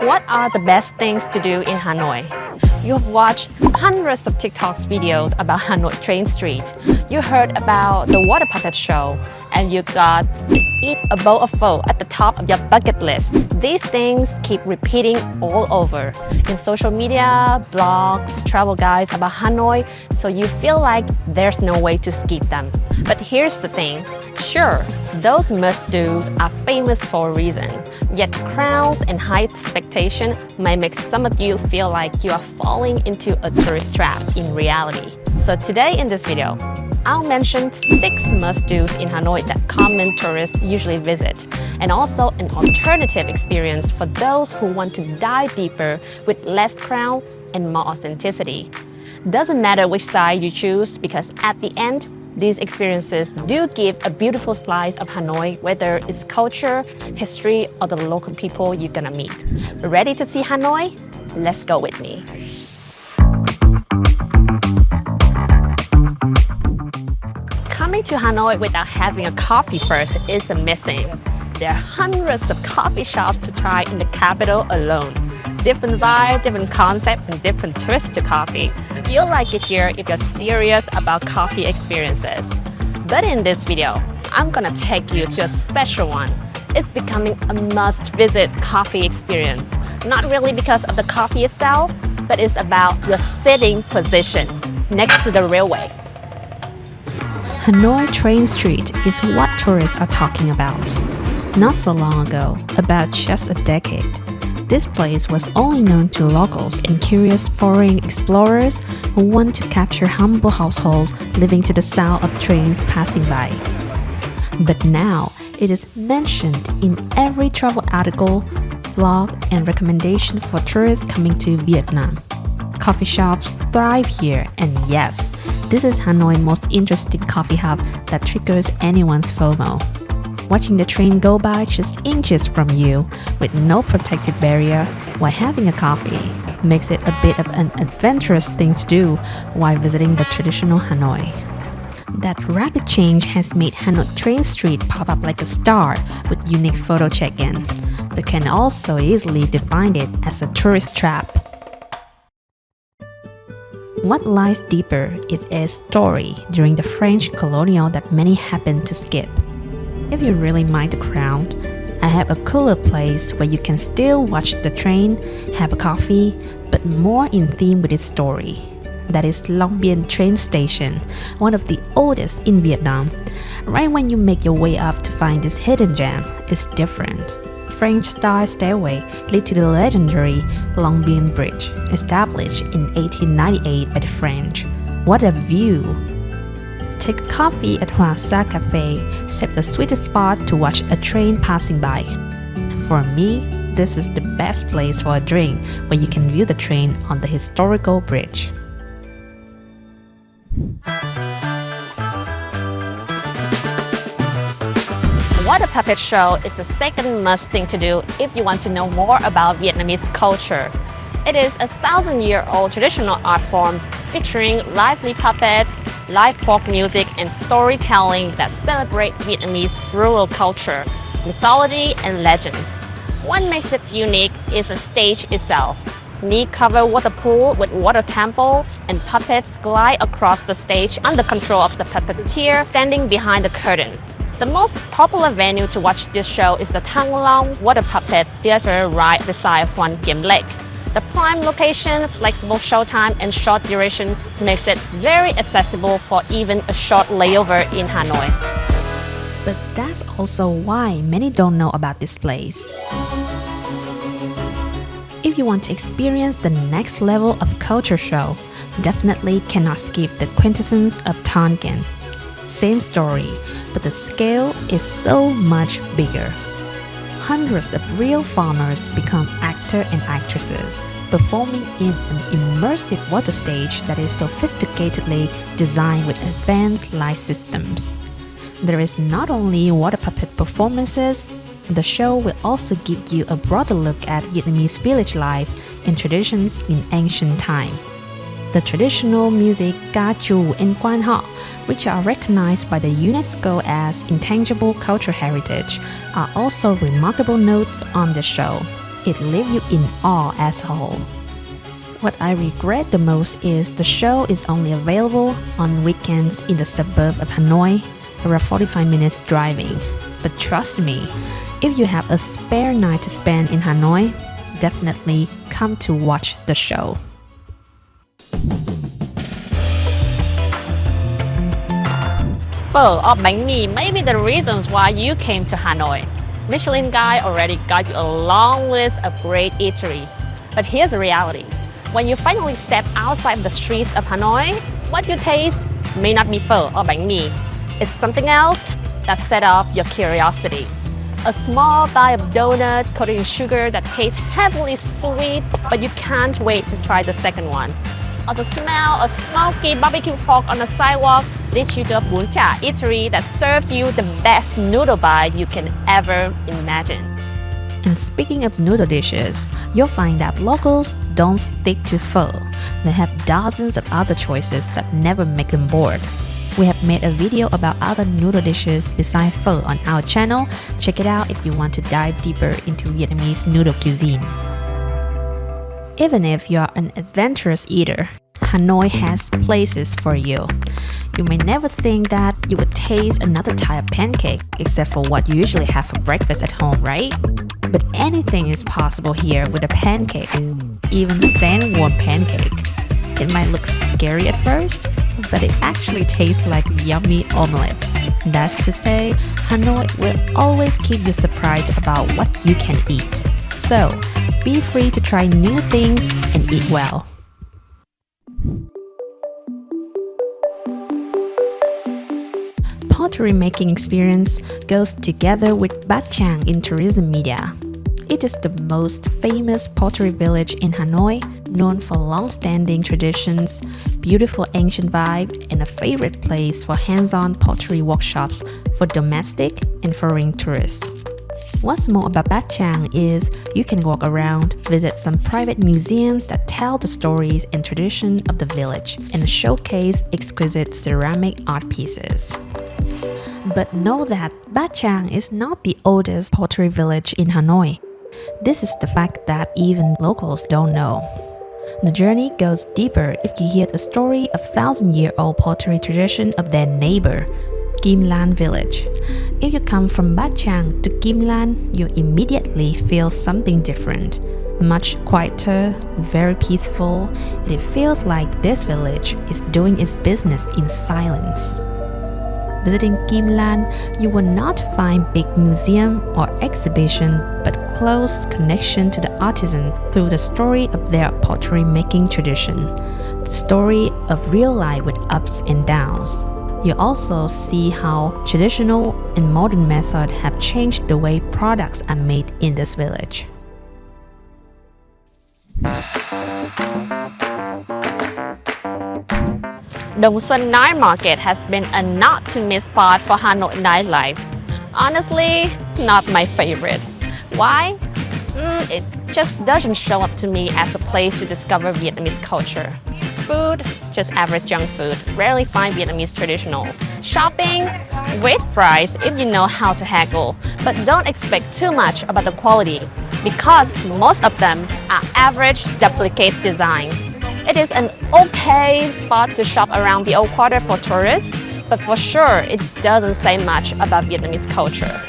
What are the best things to do in Hanoi? You've watched hundreds of TikTok videos about Hanoi train street. You heard about the water puppet show, and you got to eat a bowl of pho at the top of your bucket list. These things keep repeating all over in social media, blogs, travel guides about Hanoi, so you feel like there's no way to skip them. But here's the thing, sure, those must-dos are famous for a reason, yet crowds and high expectation may make some of you feel like you are falling into a tourist trap in reality. So today in this video, I'll mention 6 must-dos in Hanoi that common tourists usually visit, and also an alternative experience for those who want to dive deeper with less crowd and more authenticity. Doesn't matter which side you choose, because at the end, these experiences do give a beautiful slice of Hanoi, whether it's culture, history, or the local people you're gonna meet. Ready to see Hanoi? Let's go with me. Coming to Hanoi without having a coffee first is a missing. There are hundreds of coffee shops to try in the capital alone. Different vibe, different concept, and different twist to coffee. You'll like it here if you're serious about coffee experiences. But in this video, I'm gonna take you to a special one. It's becoming a must-visit coffee experience. Not really because of the coffee itself, but it's about your sitting position next to the railway. Hanoi Train Street is what tourists are talking about. Not so long ago, about just a decade, this place was only known to locals and curious foreign explorers who want to capture humble households living to the sound of trains passing by. But now, it is mentioned in every travel article, blog, and recommendation for tourists coming to Vietnam. Coffee shops thrive here, and yes, this is Hanoi's most interesting coffee hub that triggers anyone's FOMO. Watching the train go by just inches from you with no protective barrier while having a coffee makes it a bit of an adventurous thing to do while visiting the traditional Hanoi. That rapid change has made Hanoi Train Street pop up like a star with unique photo check-in, but can also easily define it as a tourist trap. What lies deeper is a story during the French colonial that many happen to skip. If you really mind the crowd, I have a cooler place where you can still watch the train, have a coffee, but more in theme with its story. That is Long Bien train station, one of the oldest in Vietnam. Right when you make your way up to find this hidden gem, it's different. French-style stairway lead to the legendary Long Bien Bridge, established in 1898 by the French. What a view! Take a coffee at Hoa Sa Cafe, set the sweetest spot to watch a train passing by. For me, this is the best place for a drink where you can view the train on the historical bridge. Water puppet show is the second must thing to do if you want to know more about Vietnamese culture. It is a 1,000-year-old traditional art form featuring lively puppets, live folk music, and storytelling that celebrate Vietnamese rural culture, mythology, and legends. What makes it unique is the stage itself. Knee-covered water pool with water temple, and puppets glide across the stage under control of the puppeteer standing behind the curtain. The most popular venue to watch this show is the Thang Long Water Puppet Theater right beside Hoan Kiem Lake. The prime location, flexible showtime, and short duration makes it very accessible for even a short layover in Hanoi. But that's also why many don't know about this place. If you want to experience the next level of culture show, definitely cannot skip the quintessence of Tonkin. Same story, but the scale is so much bigger. Hundreds of real farmers become actors and actresses, performing in an immersive water stage that is sophisticatedly designed with advanced light systems. There is not only water puppet performances, the show will also give you a broader look at Vietnamese village life and traditions in ancient time. The traditional music Ca Chu and Quan Họ, which are recognized by the UNESCO as intangible cultural heritage, are also remarkable notes on the show. It leaves you in awe as a whole. What I regret the most is the show is only available on weekends in the suburb of Hanoi, around 45 minutes driving. But trust me, if you have a spare night to spend in Hanoi, definitely come to watch the show. Pho or bánh mì may be the reasons why you came to Hanoi. Michelin Guide already got you a long list of great eateries. But here's the reality. When you finally step outside the streets of Hanoi, what you taste may not be pho or bánh mì. It's something else that set off your curiosity. A small bite of donut coated in sugar that tastes heavily sweet, but you can't wait to try the second one. Or the smell of smoky barbecue pork on the sidewalk leads you to a bún chả eatery that serves you the best noodle bite you can ever imagine. And speaking of noodle dishes, you'll find that locals don't stick to pho. They have dozens of other choices that never make them bored. We have made a video about other noodle dishes besides pho on our channel. Check it out if you want to dive deeper into Vietnamese noodle cuisine. Even if you're an adventurous eater, Hanoi has places for you. You may never think that you would taste another type of pancake except for what you usually have for breakfast at home, right? But anything is possible here with a pancake, even sand-warm pancake. It might look scary at first, but it actually tastes like yummy omelette. That's to say, Hanoi will always keep you surprised about what you can eat. So, be free to try new things and eat well. Pottery making experience goes together with bát chàng in tourism media. It is the most famous pottery village in Hanoi, known for long-standing traditions, beautiful ancient vibe, and a favorite place for hands-on pottery workshops for domestic and foreign tourists. What's more about bát chàng is you can walk around, visit some private museums that tell the stories and tradition of the village, and showcase exquisite ceramic art pieces. But know that Bát Chàng is not the oldest pottery village in Hanoi. This is the fact that even locals don't know. The journey goes deeper if you hear the story of 1,000-year-old pottery tradition of their neighbor, Kim Lan village. If you come from Bát Chàng to Kim Lan, you immediately feel something different. Much quieter, very peaceful, and it feels like this village is doing its business in silence. Visiting Kim Lan, you will not find big museum or exhibition, but close connection to the artisan through the story of their pottery making tradition, the story of real life with ups and downs. You also see how traditional and modern methods have changed the way products are made in this village. Dong Xuân Night Market has been a not-to-miss spot for Hanoi nightlife. Honestly, not my favorite. Why? It just doesn't show up to me as a place to discover Vietnamese culture. Food, just average junk food. Rarely find Vietnamese traditionals. Shopping, great price if you know how to haggle, but don't expect too much about the quality because most of them are average duplicate design. It is an okay spot to shop around the old quarter for tourists, but for sure it doesn't say much about Vietnamese culture.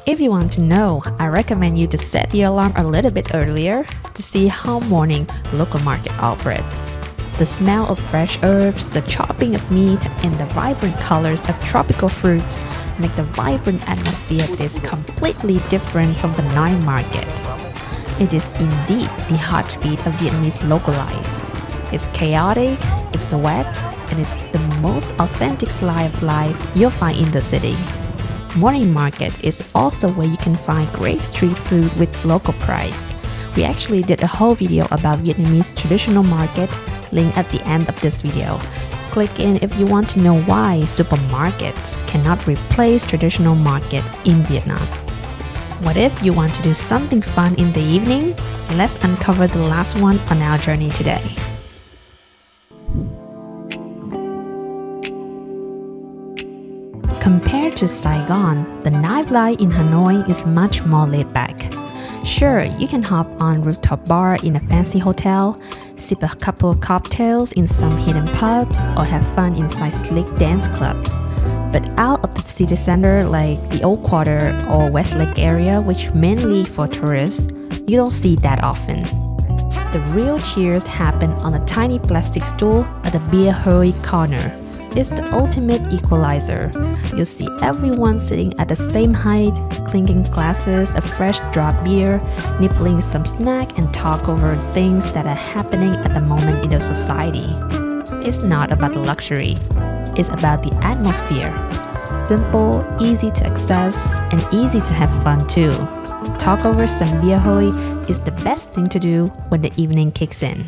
If you want to know, I recommend you to set the alarm a little bit earlier to see how morning local market operates. The smell of fresh herbs, the chopping of meat, and the vibrant colors of tropical fruits make the vibrant atmosphere taste completely different from the night market. It is indeed the heartbeat of Vietnamese local life. It's chaotic, it's wet, and it's the most authentic slice of life you'll find in the city. Morning market is also where you can find great street food with local price. We actually did a whole video about Vietnamese traditional market, link at the end of this video. Click in if you want to know why supermarkets cannot replace traditional markets in Vietnam. What if you want to do something fun in the evening? Let's uncover the last one on our journey today. Compared to Saigon, the nightlife in Hanoi is much more laid back. Sure, you can hop on rooftop bar in a fancy hotel, sip a couple of cocktails in some hidden pubs, or have fun inside sleek dance club. But out of the city center like the Old Quarter or Westlake area, which mainly for tourists, you don't see that often. The real cheers happen on a tiny plastic stool at the beer hurry corner. It's the ultimate equalizer. You'll see everyone sitting at the same height, clinking glasses of fresh draft beer, nibbling some snack and talk over things that are happening at the moment in the society. It's not about the luxury. It's about the atmosphere. Simple, easy to access, and easy to have fun too. Talk over some beer hoi is the best thing to do when the evening kicks in.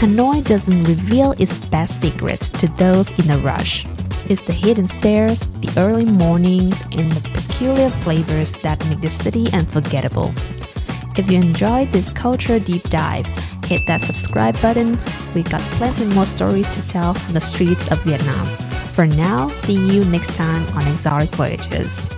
Hanoi doesn't reveal its best secrets to those in a rush. It's the hidden stairs, the early mornings, and the peculiar flavors that make the city unforgettable. If you enjoyed this culture deep dive, hit that subscribe button. We got plenty more stories to tell from the streets of Vietnam. For now, see you next time on Exotic Voyages.